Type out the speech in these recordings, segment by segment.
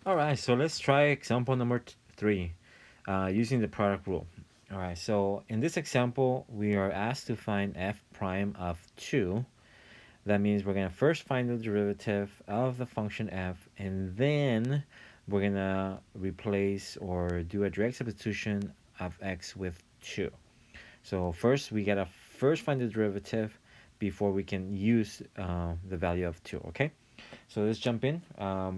All right, so let's try example number 3 using the product rule. All right, so in this example, we are asked to find f prime of 2. That means we're going to first find the derivative of the function f, and then we're going to replace or do a direct substitution of x with 2. So first, we got to first find the derivative before we can use the value of 2, okay? So let's jump in.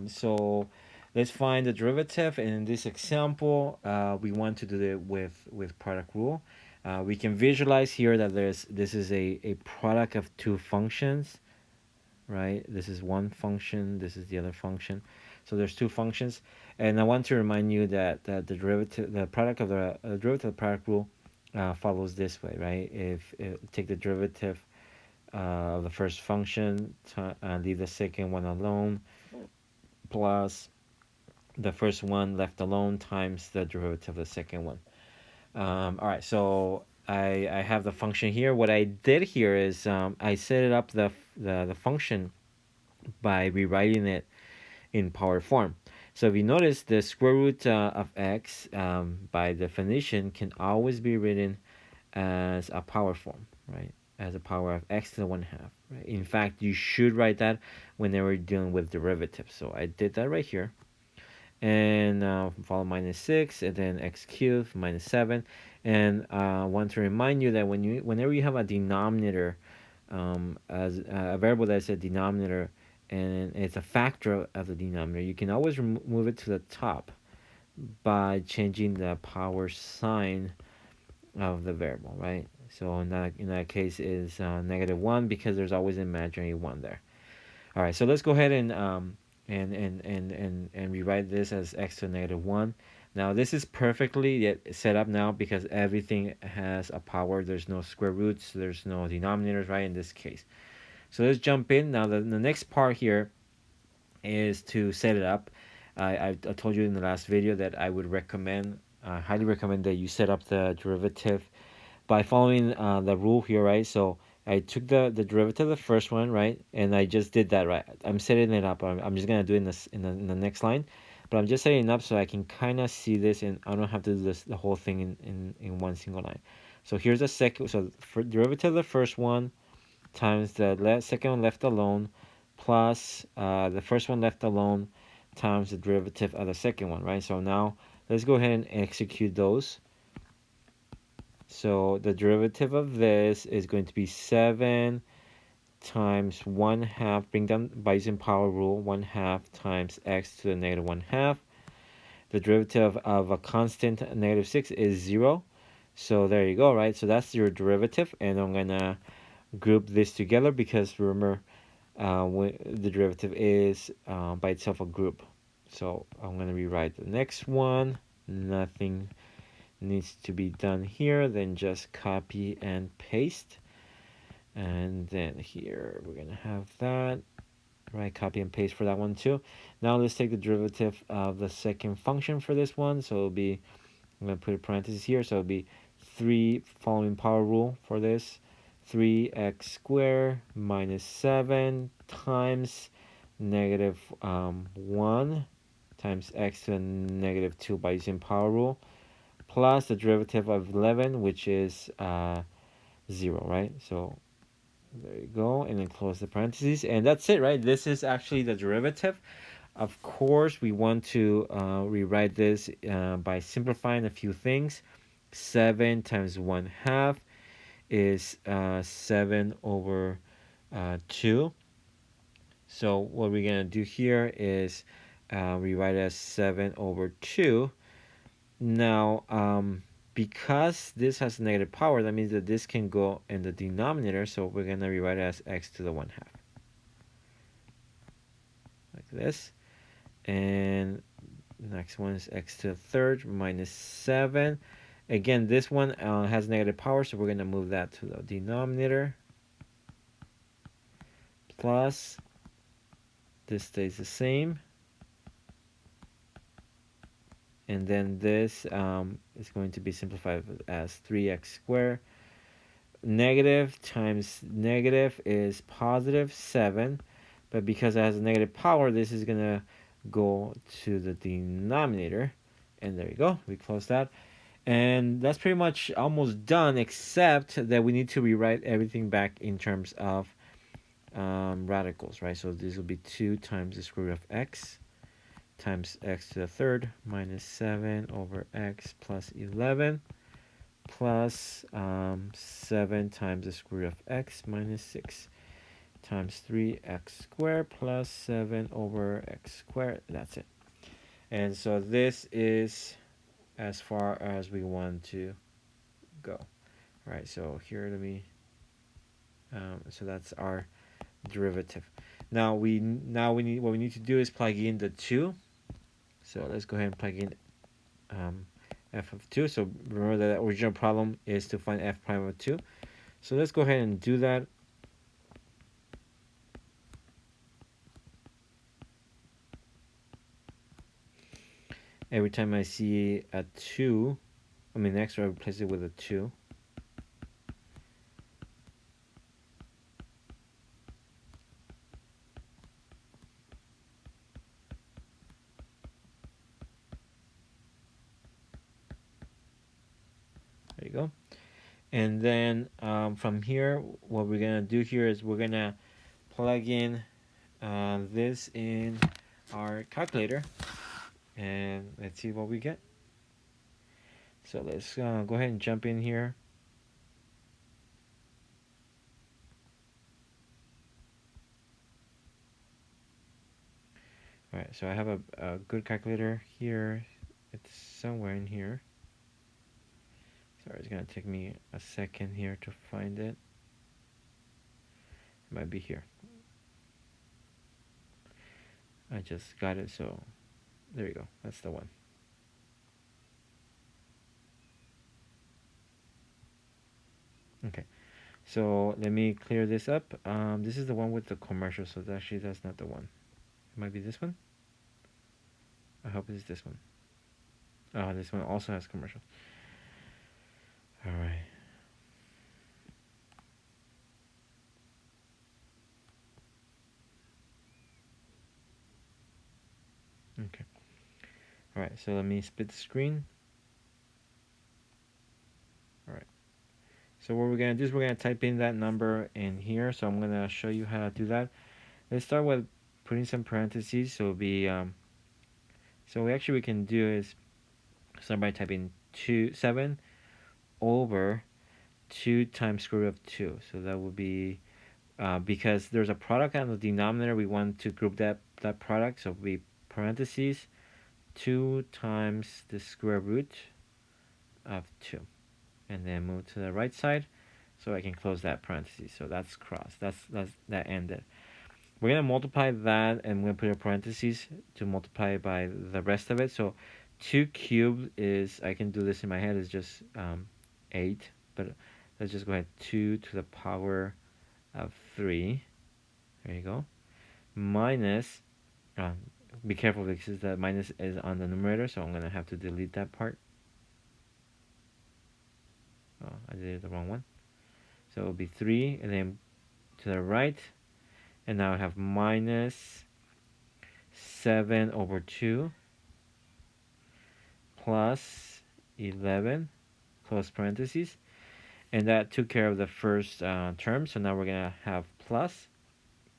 So let's find the derivative. And in this example, we want to do it with product rule. We can visualize here that this is a product of two functions, right? This is one function, this is the other function. So there's two functions. And I want to remind you that the derivative, the product of the derivative of the product rule follows this way, right? If take the derivative of the first function, leave the second one alone, plus the first one left alone times the derivative of the second one. All right, so I have the function here. What I did here is I set it up the function by rewriting it in power form. So if you notice, the square root of x by definition can always be written as a power form, right? As a power of x to the 1/2. Right? In fact, you should write that whenever you're dealing with derivatives. So I did that right here. And follow -6, and then x cubed -7. And I want to remind you that whenever you have a denominator, as a variable that's a denominator and it's a factor of the denominator, you can always move it to the top by changing the power sign of the variable, right? So in that case is -1 because there's always an imaginary 1 there. All right, so let's go ahead and rewrite this as x to the -1. Now this is perfectly set up now because everything has a power. There's no square roots, there's no denominators, right, in this case. So let's jump in. Now the next part here is to set it up. I told you in the last video that I would recommend, highly recommend that you set up the derivative by following the rule here, right? So I took the derivative of the first one, right? And I just did that, right? I'm setting it up. I'm just gonna do it in the next line, but I'm just setting it up so I can kind of see this, and I don't have to do this the whole thing in one single line. So here's the second. So for derivative of the first one times the second one left alone plus the first one left alone times the derivative of the second one, right? So now let's go ahead and execute those. So the derivative of this is going to be 7 times 1/2, bring down by using power rule, 1/2 times x to the -1/2. The derivative of a constant -6 is 0. So there you go, right? So that's your derivative, and I'm gonna group this together because remember, the derivative is by itself a group. So I'm gonna rewrite the next one. Nothing needs to be done here, then just copy and paste. And then here we're gonna have that, right? Copy and paste for that one too. Now let's take the derivative of the second function for this one. So it'll be, I'm gonna put a parenthesis here, so it'll be 3 following power rule for this, 3x squared minus 7 times -1 times x to the -2 by using power rule, plus the derivative of 11, which is 0, right? So there you go, and then close the parentheses, and that's it, right? This is actually the derivative. Of course, we want to rewrite this by simplifying a few things. 7 times 1/2 is 7 over 2. So what we're going to do here is rewrite as 7 over 2. Now, because this has negative power, that means that this can go in the denominator, so we're going to rewrite it as x to the 1/2. Like this. And the next one is x to the third minus 7. Again, this one has negative power, so we're going to move that to the denominator. Plus, this stays the same. And then this is going to be simplified as 3x squared. Negative times negative is positive 7. But because it has a negative power, this is going to go to the denominator, and there you go, we close that. And that's pretty much almost done, except that we need to rewrite everything back in terms of radicals, right? So this will be 2 times the square root of x times x to the third minus 7 over x plus 11 plus 7 times the square root of x minus 6 times 3x squared plus 7 over x squared. That's it. And so this is as far as we want to go. Right, so here let me so that's our derivative. Now we need, what we need to do is plug in the 2. So let's go ahead and plug in f of 2. So remember that the original problem is to find f prime of 2. So let's go ahead and do that. Every time I see a 2, I mean next I replace it with a 2. There you go. And then from here, what we're gonna do here is we're gonna plug in this in our calculator, and let's see what we get. So let's go ahead and jump in here. All right, so I have a good calculator here. It's somewhere in here. Sorry, it's gonna take me a second here to find it. It might be here. I just got it, so there you go. That's the one. Okay, so let me clear this up. This is the one with the commercial, so actually that's not the one. It might be this one. I hope it's this one. Oh, this one also has commercial. All right. Okay. All right, so let me split the screen. All right. So what we're gonna do is we're gonna type in that number in here. So I'm gonna show you how to do that. Let's start with putting some parentheses. So it'll be so we can do is start by typing 7 over 2 times square root of 2. So that would be because there's a product on the denominator, we want to group that product. So it'll be parentheses 2 times the square root of 2, and then move to the right side so I can close that parenthesis. So that's crossed. That ended. We're gonna multiply that, and we're gonna put a parentheses to multiply by the rest of it. So 2 cubed is, I can do this in my head, is just 8, but let's just go ahead, 2 to the power of 3. There you go. Minus, be careful because the minus is on the numerator, so I'm gonna have to delete that part. Oh, I did the wrong one. So it will be 3, and then to the right, and now I have minus 7 over 2 plus 11, close parentheses, and that took care of the first term. So now we're gonna have plus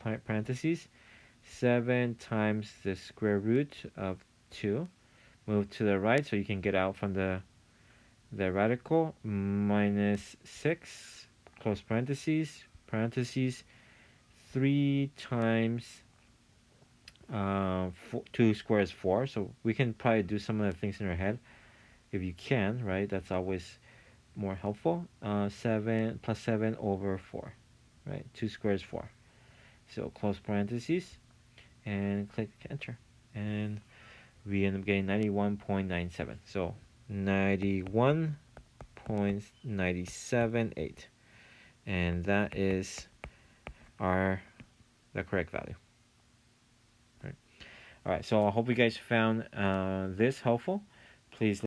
parentheses 7 times the square root of 2. Move to the right so you can get out from the radical, minus 6, close parentheses, 3 times 2 squared is 4. So we can probably do some of the things in our head if you can, right? That's always more helpful. 7 plus 7 over 4, right? 2 squared is 4. So close parentheses and click enter, and we end up getting 91.97. So 91.978, and that is the correct value. All right. So I hope you guys found this helpful. Please